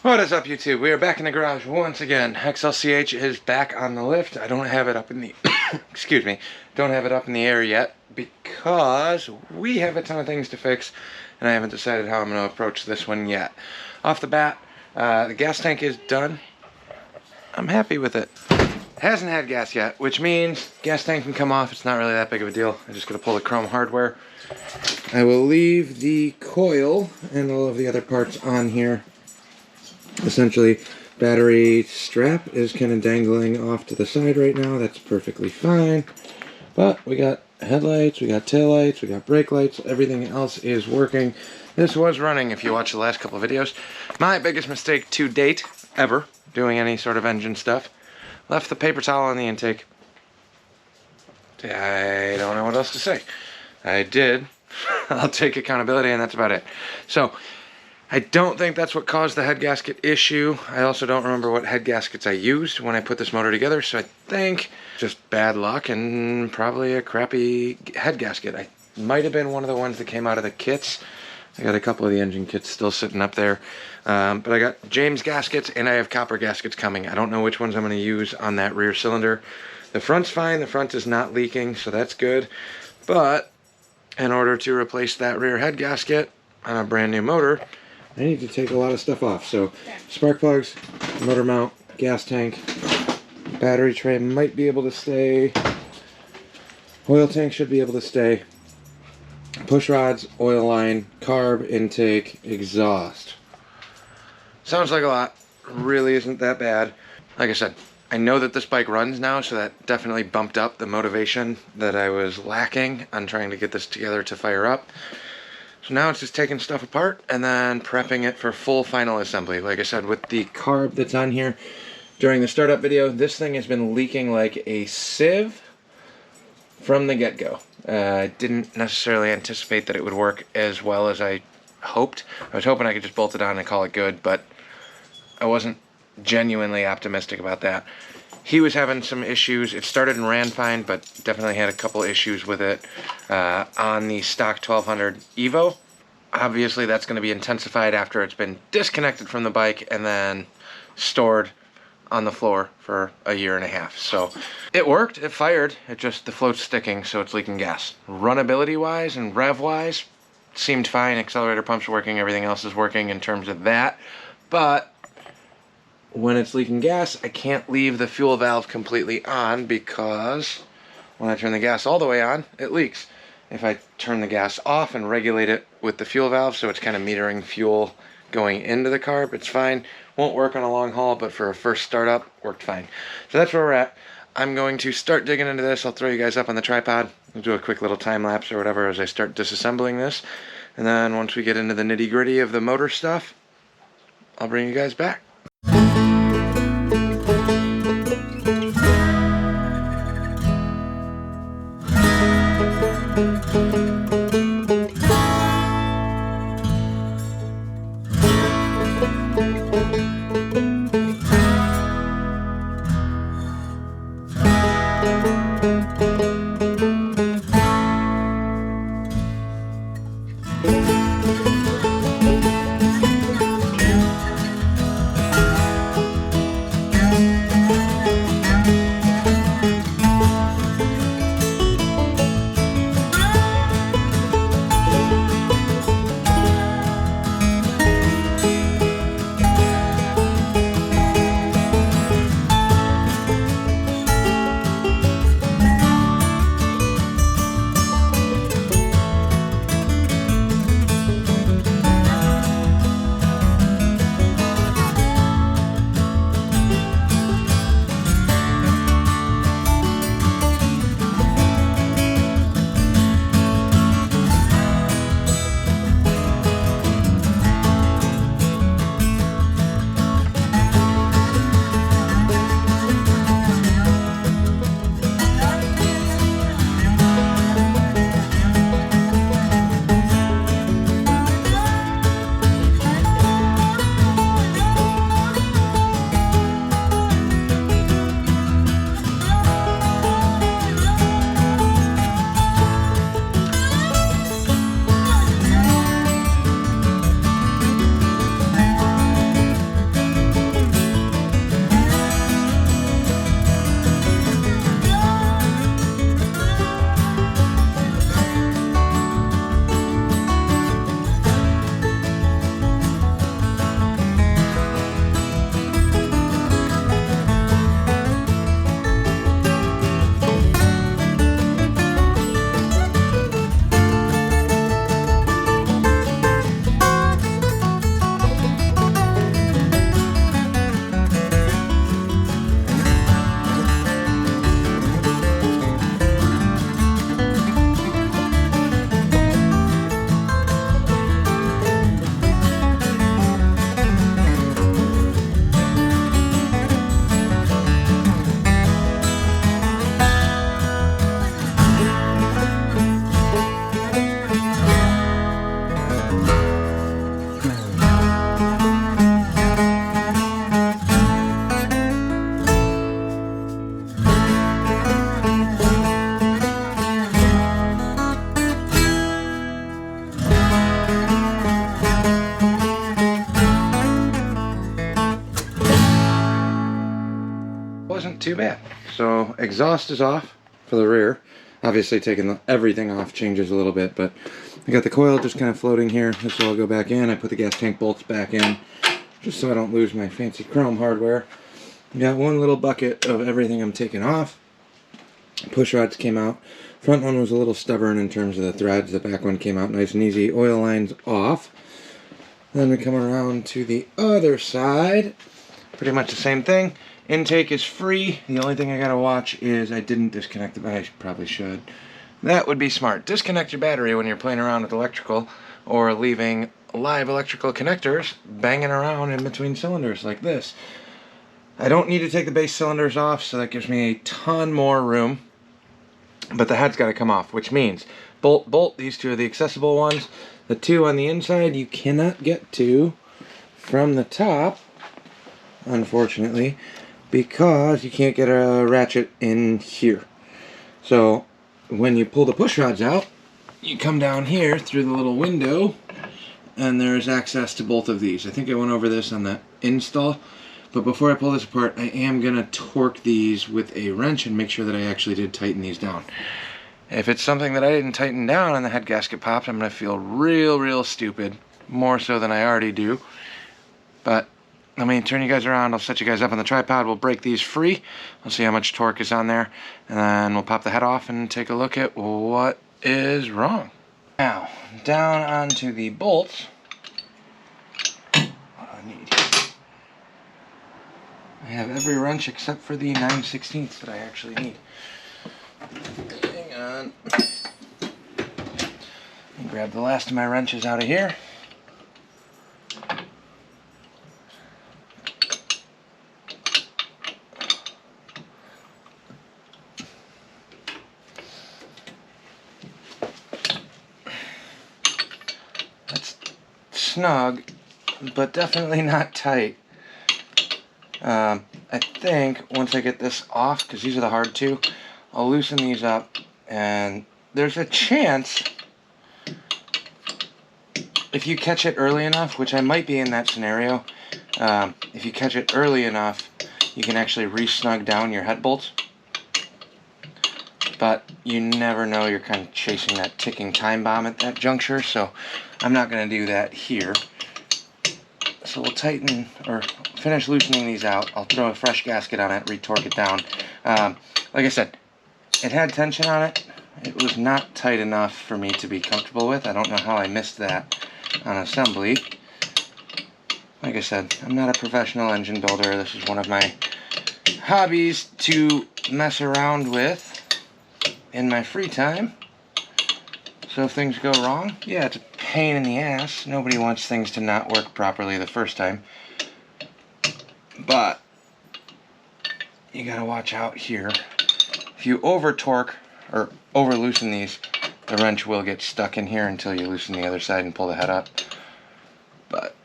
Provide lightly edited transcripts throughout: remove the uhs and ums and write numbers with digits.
What is up, YouTube? We are back in the garage once again. XLCH is back on the lift. I don't have it up in the excuse me, don't have it up in the air yet because we have a ton of things to fix and I haven't decided how I'm going to approach this one yet. Off the bat, the gas tank is done. I'm happy with it. Hasn't had gas yet, which means gas tank can come off. It's not really that big of a deal. I just got to pull the chrome hardware. I will leave the coil and all of the other parts on here. Essentially, battery strap is kind of dangling off to the side right now. That's perfectly fine. But we got headlights, we got taillights, we got brake lights. Everything else is working. This was running if you watch the last couple of videos. My biggest mistake to date, ever, doing any sort of engine stuff. Left the paper towel on the intake. I don't know what else to say. I did. I'll take accountability and that's about it. So, I don't think that's what caused the head gasket issue. I also don't remember what head gaskets I used when I put this motor together, so I think just bad luck and probably a crappy head gasket. I might have been one of the ones that came out of the kits. I got a couple of the engine kits still sitting up there. But I got James gaskets and I have copper gaskets coming. I don't know which ones I'm going to use on that rear cylinder. The front's fine. The front is not leaking, so that's good. But in order to replace that rear head gasket on a brand new motor, I need to take a lot of stuff off. So spark plugs, motor mount, gas tank, battery tray might be able to stay, oil tank should be able to stay, push rods, oil line, carb intake, exhaust. Sounds like a lot, really isn't that bad. Like I said, I know that this bike runs now, so that definitely bumped up the motivation that I was lacking on trying to get this together to fire up. So now it's just taking stuff apart and then prepping it for full final assembly. Like I said, with the carb that's on here during the startup video, this thing has been leaking like a sieve from the get-go. I didn't necessarily anticipate that it would work as well as I hoped. I was hoping I could just bolt it on and call it good, but I wasn't genuinely optimistic about that. He was having some issues. It started and ran fine, but definitely had a couple issues with it on the stock 1200 Evo. Obviously, that's going to be intensified after it's been disconnected from the bike and then stored on the floor for a year and a half. So it worked, it fired, it just, the float's sticking, so it's leaking gas. Runnability-wise and rev-wise, seemed fine. Accelerator pump's working, everything else is working in terms of that. But when it's leaking gas, I can't leave the fuel valve completely on because when I turn the gas all the way on, it leaks. If I turn the gas off and regulate it with the fuel valve, so it's kind of metering fuel going into the carb, it's fine. Won't work on a long haul, but for a first startup, worked fine. So that's where we're at. I'm going to start digging into this. I'll throw you guys up on the tripod. I'll do a quick little time lapse or whatever as I start disassembling this. And then once we get into the nitty gritty of the motor stuff, I'll bring you guys back. wasn't too bad. So exhaust is off for the rear. Obviously taking everything off changes a little bit, but I got the coil just kind of floating here. This will all go back in. I put the gas tank bolts back in just so I don't lose my fancy chrome hardware. Got one little bucket of everything I'm taking off. Push rods came out. Front one was a little stubborn in terms of the threads. The back one came out nice and easy. Oil lines off. Then we come around to the other side. Pretty much the same thing. Intake is free. The only thing I gotta watch is I didn't disconnect the battery. I probably should. That would be smart. Disconnect your battery when you're playing around with electrical, or leaving live electrical connectors banging around in between cylinders like this. I don't need to take the base cylinders off, so that gives me a ton more room. But the head's got to come off, which means bolt. These two are the accessible ones. The two on the inside you cannot get to from the top, unfortunately, because you can't get a ratchet in here. So when you pull the push rods out, you come down here through the little window, and there's access to both of these. I think I went over this on the install, but before I pull this apart, I am going to torque these with a wrench and make sure that I actually did tighten these down. If it's something that I didn't tighten down and the head gasket popped, I'm going to feel real stupid, more so than I already do. But let me turn you guys around. I'll set you guys up on the tripod. We'll break these free. We'll see how much torque is on there, and then we'll pop the head off and take a look at what is wrong. Now, down onto the bolts. What do I need here? I have every wrench except for the 9/16 that I actually need. Hang on. Grab the last of my wrenches out of here. That's snug, but definitely not tight. I think once I get this off, because these are the hard two, I'll loosen these up, and there's a chance, if you catch it early enough, which I might be in that scenario, if you catch it early enough, you can actually re-snug down your head bolts. But you never know, you're kind of chasing that ticking time bomb at that juncture, so I'm not going to do that here. So we'll tighten, or finish loosening these out. I'll throw a fresh gasket on it, re-torque it down. Like I said, it had tension on it. It was not tight enough for me to be comfortable with. I don't know how I missed that on assembly. Like I said, I'm not a professional engine builder. This is one of my hobbies to mess around with in my free time. So if things go wrong, yeah, it's a pain in the ass. Nobody wants things to not work properly the first time. But you gotta watch out here. If you over torque or over loosen these, the wrench will get stuck in here until you loosen the other side and pull the head up. But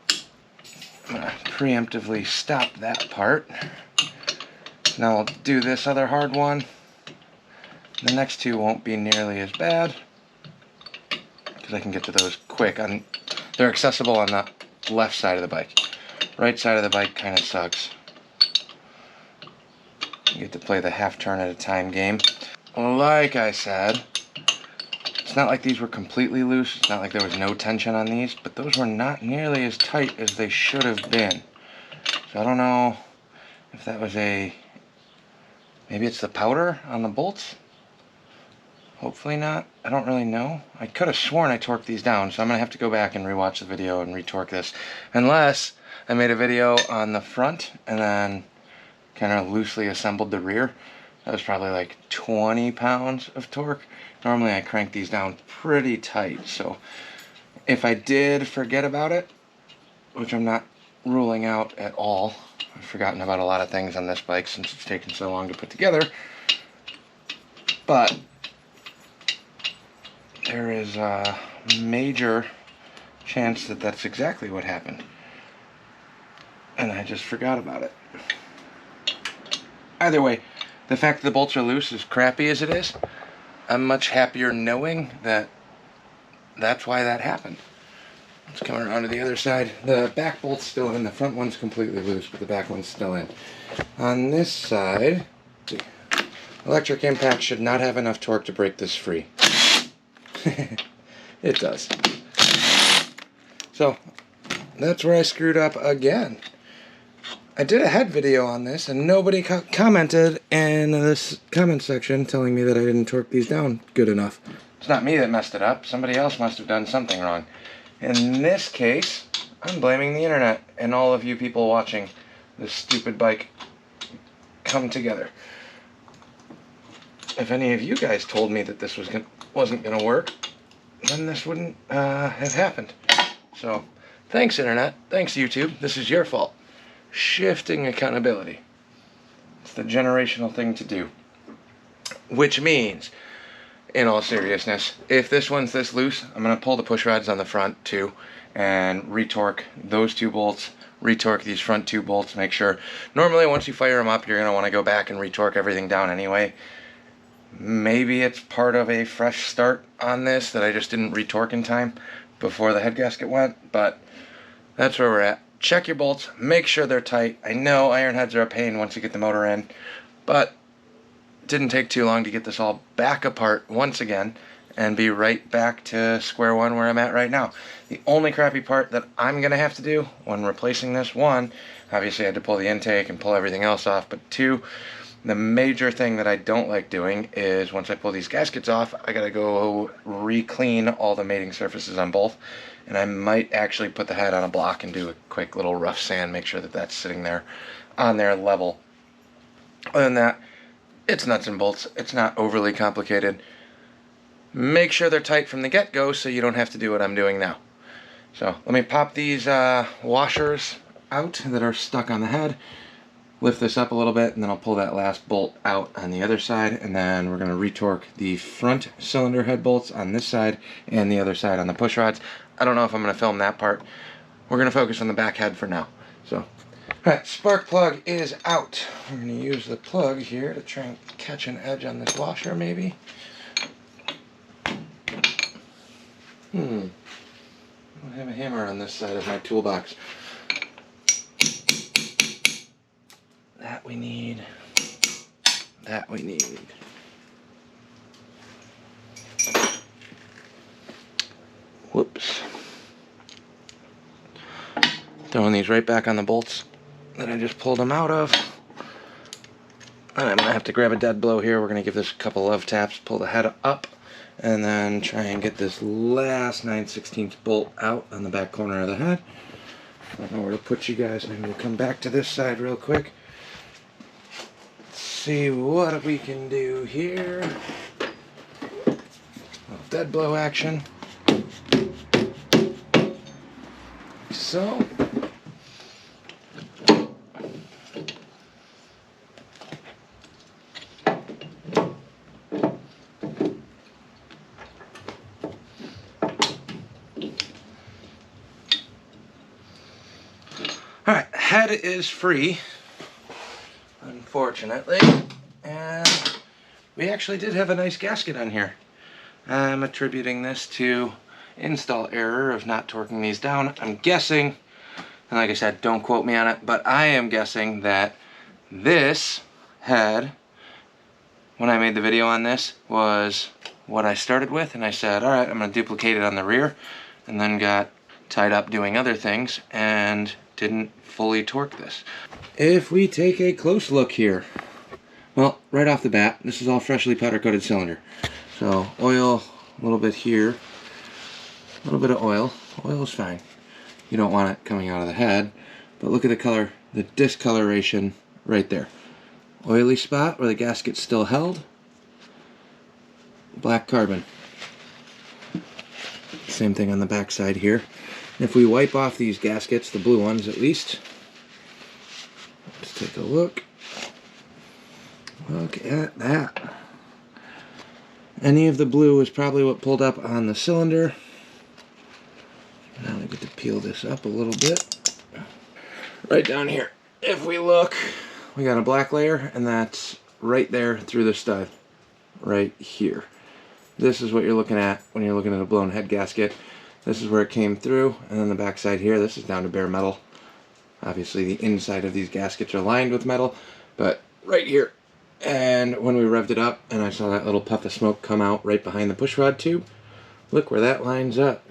I'm gonna preemptively stop that part. Now I'll do this other hard one. The next two won't be nearly as bad, because I can get to those quick. They're accessible on the left side of the bike. Right side of the bike kind of sucks. You get to play the half turn at a time game. Like I said, it's not like these were completely loose. It's not like there was no tension on these, but those were not nearly as tight as they should have been. So I don't know if that was maybe it's the powder on the bolts? Hopefully not. I don't really know. I could have sworn I torqued these down, so I'm going to have to go back and rewatch the video and retorque this. Unless I made a video on the front and then kind of loosely assembled the rear. That was probably like 20 pounds of torque. Normally I crank these down pretty tight, so if I did forget about it, which I'm not ruling out at all, I've forgotten about a lot of things on this bike since it's taken so long to put together, but there is a major chance that that's exactly what happened, and I just forgot about it. Either way, the fact that the bolts are loose, as crappy as it is, I'm much happier knowing that that's why that happened. Let's come around to the other side. The back bolt's still in. The front one's completely loose, but the back one's still in. On this side, the electric impact should not have enough torque to break this free. It does. So, that's where I screwed up again. I did a head video on this, and nobody commented in this comment section telling me that I didn't torque these down good enough. It's not me that messed it up. Somebody else must have done something wrong. In this case, I'm blaming the internet and all of you people watching this stupid bike come together. If any of you guys told me that this wasn't going to work, then this wouldn't have happened. So, thanks internet, thanks YouTube, this is your fault. Shifting accountability. It's the generational thing to do. Which means, in all seriousness, if this one's this loose, I'm going to pull the push rods on the front too and retorque those two bolts, retorque these front two bolts, make sure. Normally once you fire them up, you're going to want to go back and retorque everything down anyway. Maybe it's part of a fresh start on this that I just didn't retorque in time before the head gasket went, but that's where we're at. Check your bolts, make sure they're tight. I know Ironheads are a pain once you get the motor in, but it didn't take too long to get this all back apart once again and be right back to square one where I'm at right now. The only crappy part that I'm going to have to do when replacing this, one, obviously I had to pull the intake and pull everything else off, but two, the major thing that I don't like doing is once I pull these gaskets off, I gotta go re-clean all the mating surfaces on both, and I might actually put the head on a block and do a quick little rough sand, make sure that that's sitting there on their level. Other than that, it's nuts and bolts. It's not overly complicated. Make sure they're tight from the get-go so you don't have to do what I'm doing now. So let me pop these washers out that are stuck on the head. Lift this up a little bit, and then I'll pull that last bolt out on the other side, and then we're going to retorque the front cylinder head bolts on this side and the other side on the push rods. I don't know if I'm going to film that part. We're going to focus on the back head for now. So, alright, spark plug is out. We're going to use the plug here to try and catch an edge on this washer, maybe. I don't have a hammer on this side of my toolbox. That we need. That we need. Whoops. Throwing these right back on the bolts that I just pulled them out of. And I'm going to have to grab a dead blow here. We're going to give this a couple of taps, pull the head up, and then try and get this last 9/16 bolt out on the back corner of the head. I don't know where to put you guys. Maybe we'll come back to this side real quick. See what we can do here. Dead blow action. So. Alright, head is free. Unfortunately, and we actually did have a nice gasket on here. I'm attributing this to install error of not torquing these down. I'm guessing, and like I said, don't quote me on it, but I am guessing that this head, when I made the video on this, was what I started with, and I said, alright, I'm going to duplicate it on the rear, and then got tied up doing other things, and didn't fully torque this. If we take a close look here, well, right off the bat, this is all freshly powder coated cylinder. So oil, a little bit here, a little bit of oil. Oil is fine. You don't want it coming out of the head, but look at the color, the discoloration right there. Oily spot where the gasket's still held. Black carbon. Same thing on the back side here. If we wipe off these gaskets, the blue ones at least, let's take a look. Look at that. Any of the blue is probably what pulled up on the cylinder. Now I get to peel this up a little bit. Right down here, if we look, we got a black layer, and that's right there through the stud. Right here. This is what you're looking at when you're looking at a blown head gasket. This is where it came through, and then the back side here, this is down to bare metal. Obviously the inside of these gaskets are lined with metal, but right here. And when we revved it up and I saw that little puff of smoke come out right behind the pushrod tube, look where that lines up.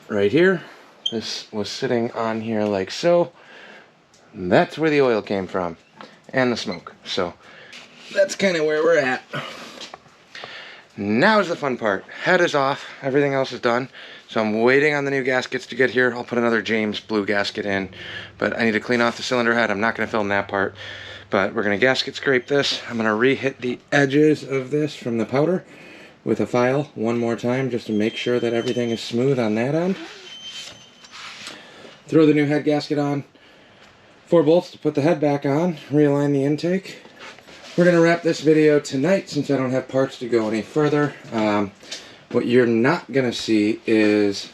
Right here. This was sitting on here like so. That's where the oil came from. And the smoke. So that's kind of where we're at. Now is the fun part. Head is off. Everything else is done. So I'm waiting on the new gaskets to get here. I'll put another James blue gasket in. But I need to clean off the cylinder head. I'm not going to film that part. But we're going to gasket scrape this. I'm going to re-hit the edges of this from the powder with a file one more time just to make sure that everything is smooth on that end. Throw the new head gasket on. 4 bolts to put the head back on. Realign the intake. We're going to wrap this video tonight since I don't have parts to go any further. What you're not going to see is,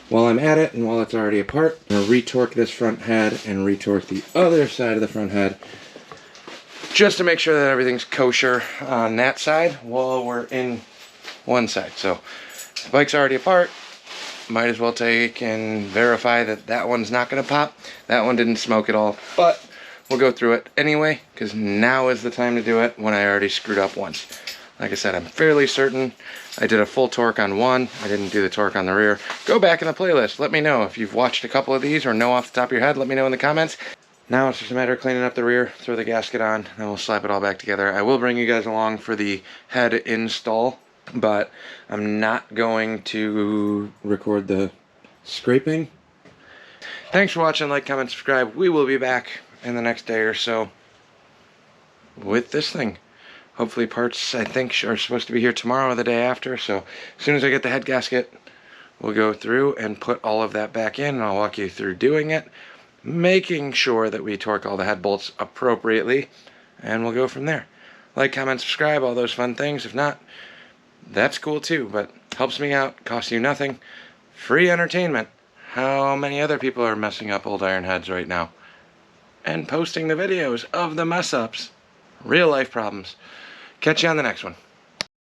while I'm at it and while it's already apart, I'm going to re-torque this front head and re-torque the other side of the front head just to make sure that everything's kosher on that side while we're in one side. So the bike's already apart. Might as well take and verify that that one's not going to pop. That one didn't smoke at all, but we'll go through it anyway, because now is the time to do it when I already screwed up once. Like I said, I'm fairly certain I did a full torque on one. I didn't do the torque on the rear. Go back in the playlist. Let me know if you've watched a couple of these or know off the top of your head. Let me know in the comments. Now it's just a matter of cleaning up the rear, throw the gasket on, and we'll slap it all back together. I will bring you guys along for the head install, but I'm not going to record the scraping. Thanks for watching. Like, comment, subscribe. We will be back in the next day or so with this thing. Hopefully parts, I think, are supposed to be here tomorrow or the day after. So as soon as I get the head gasket, we'll go through and put all of that back in, and I'll walk you through doing it, making sure that we torque all the head bolts appropriately, and we'll go from there. Like, comment, subscribe, all those fun things. If not, that's cool too, but helps me out, costs you nothing. Free entertainment. How many other people are messing up old Ironheads right now and posting the videos of the mess ups? Real life problems. Catch you on the next one.